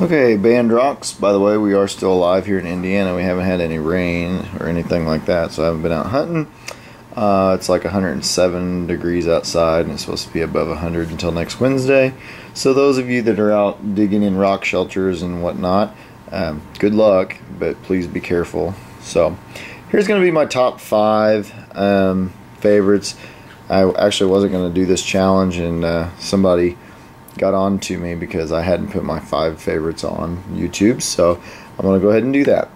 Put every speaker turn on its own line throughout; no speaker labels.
Okay, Band Rocks. By the way, we are still alive here in Indiana. We haven't had any rain or anything like that, so I haven't been out hunting. It's like 107 degrees outside, and it's supposed to be above 100 until next Wednesday. So those of you that are out digging in rock shelters and whatnot, good luck, but please be careful. So here's going to be my top 5 favorites. I actually wasn't going to do this challenge, and somebody got on to me because I hadn't put my 5 favorites on YouTube, so I'm going to go ahead and do that.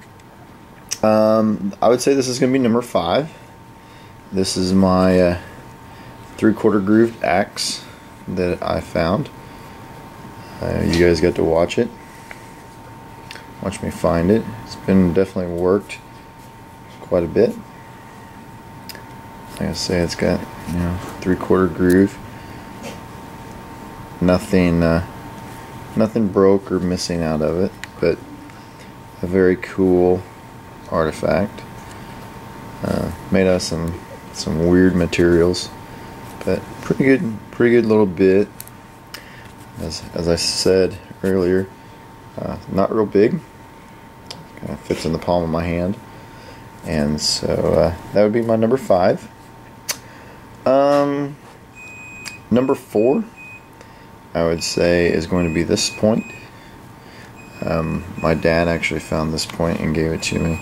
I would say this is going to be number 5. This is my 3/4 grooved axe that I found. You guys got to watch it. Watch me find it. It's been definitely worked quite a bit. Like I say, it's got 3/4 groove. Nothing broke or missing out of it, but a very cool artifact. Made out of some weird materials, but pretty good little bit. As I said earlier, not real big. Kind of fits in the palm of my hand, and so that would be my number 5. Number 4. I would say is going to be this point. My dad actually found this point and gave it to me,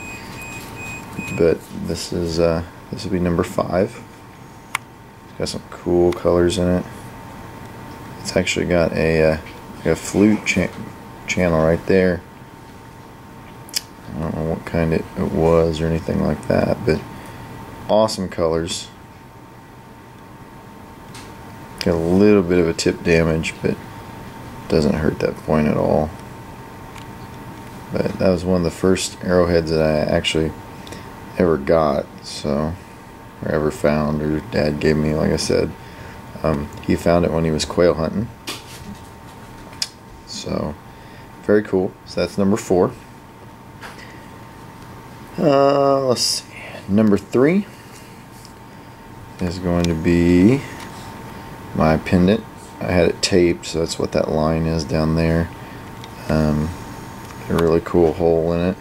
but this will be number 5. It's got some cool colors in it. It's actually got a flute channel right there. I don't know what kind it was or anything like that, but awesome colors. Got a little bit of a tip damage, but doesn't hurt that point at all. But that was one of the first arrowheads that I actually ever got, or ever found, or Dad gave me. Like I said, he found it when he was quail hunting. So very cool. So that's number 4. Let's see. Number 3 is going to be my pendant. I had it taped, so that's what that line is down there. A really cool hole in it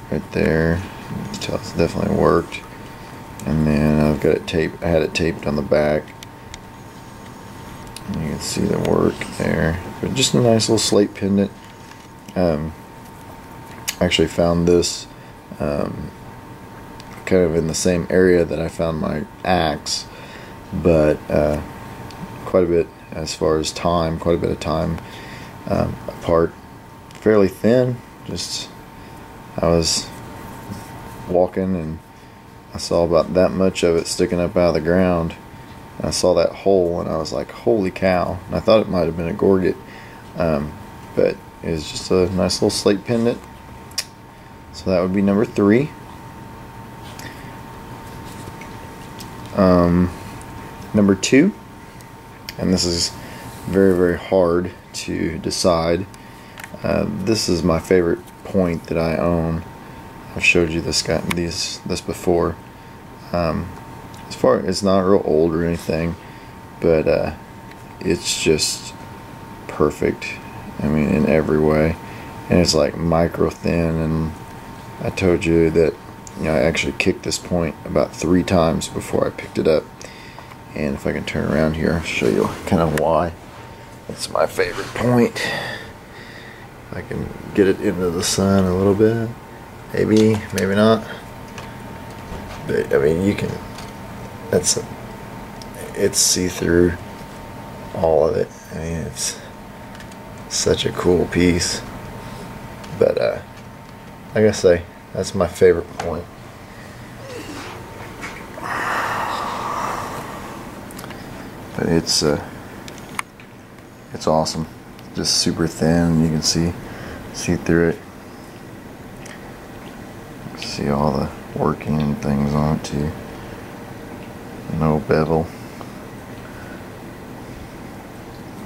right there. You can tell it's definitely worked. And then I've got it taped. I had it taped on the back. And you can see the work there. But just a nice little slate pendant. I actually found this kind of in the same area that I found my axe, but quite a bit as far as time, quite a bit of time apart. Fairly thin. Just I was walking and I saw about that much of it sticking up out of the ground. And I saw that hole and I was like, holy cow. And I thought it might have been a gorget, but it was just a nice little slate pendant. So that would be number 3. Number 2, and this is very, very hard to decide. This is my favorite point that I own. I've showed you this before. As far as it's not real old or anything, but it's just perfect. I mean, in every way, and it's like micro thin. And I told you that I actually kicked this point about 3 times before I picked it up. And if I can turn around here, I'll show you kind of why it's my favorite point. I can get it into the sun a little bit, maybe not, but I mean, you can. It's see-through, all of it. I mean, it's such a cool piece. But like I say, that's my favorite point. But it's awesome. Just super thin. You can see through it. You can see all the working and things on it too. No bevel.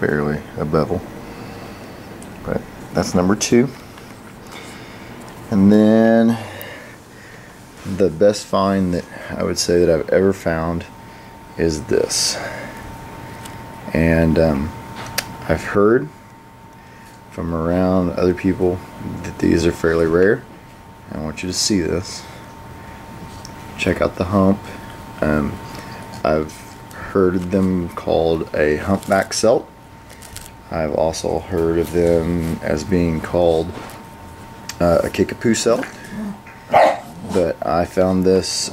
Barely a bevel. But that's number 2. And then the best find that I would say that I've ever found is this. And I've heard from around other people that these are fairly rare. I want you to see this. Check out the hump. I've heard of them called a humpback celt. I've also heard of them as being called a kickapoo celt. But I found this.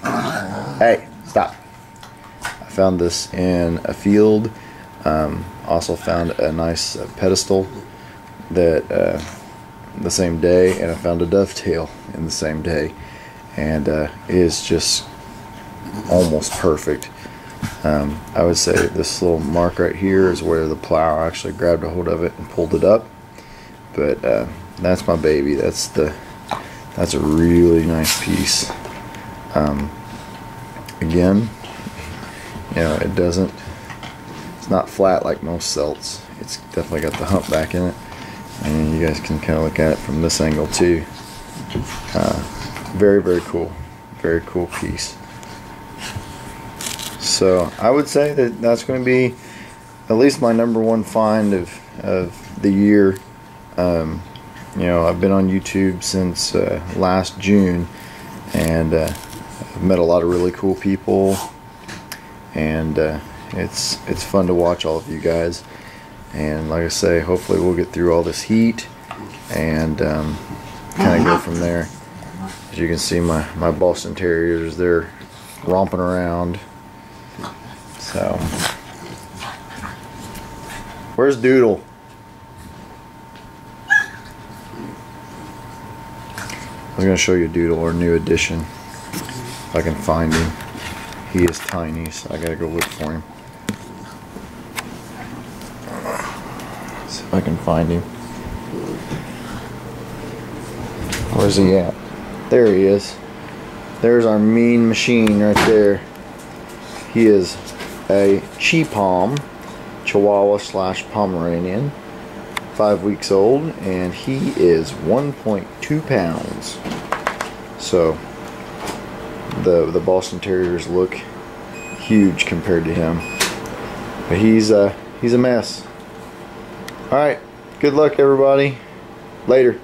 Hey, stop! I found this in a field. Also found a nice pedestal that the same day, and I found a dovetail in the same day, and it is just almost perfect. I would say this little mark right here is where the plow actually grabbed a hold of it and pulled it up, but that's my baby. That's a really nice piece. Again, you know, it's not flat like most celts. It's definitely got the hump back in it, and you guys can kind of look at it from this angle too. Very, very cool. Very cool piece. So I would say that that's going to be at least my #1 find of the year. You know, I've been on YouTube since last June, and I've met a lot of really cool people, and it's fun to watch all of you guys. And like I say, hopefully we'll get through all this heat and kind of go from there. As you can see, my Boston Terriers, they're romping around. So, where's Doodle? I was going to show you Doodle, our new addition, if I can find him. He is tiny, so I got to go look for him. See if I can find him. Where's he at? There he is. There's our mean machine right there. He is a Chi-Pom, Chihuahua / Pomeranian, 5 weeks old, and he is 1.2 pounds. So the Boston Terriers look huge compared to him, but he's a mess. All right, good luck everybody. Later.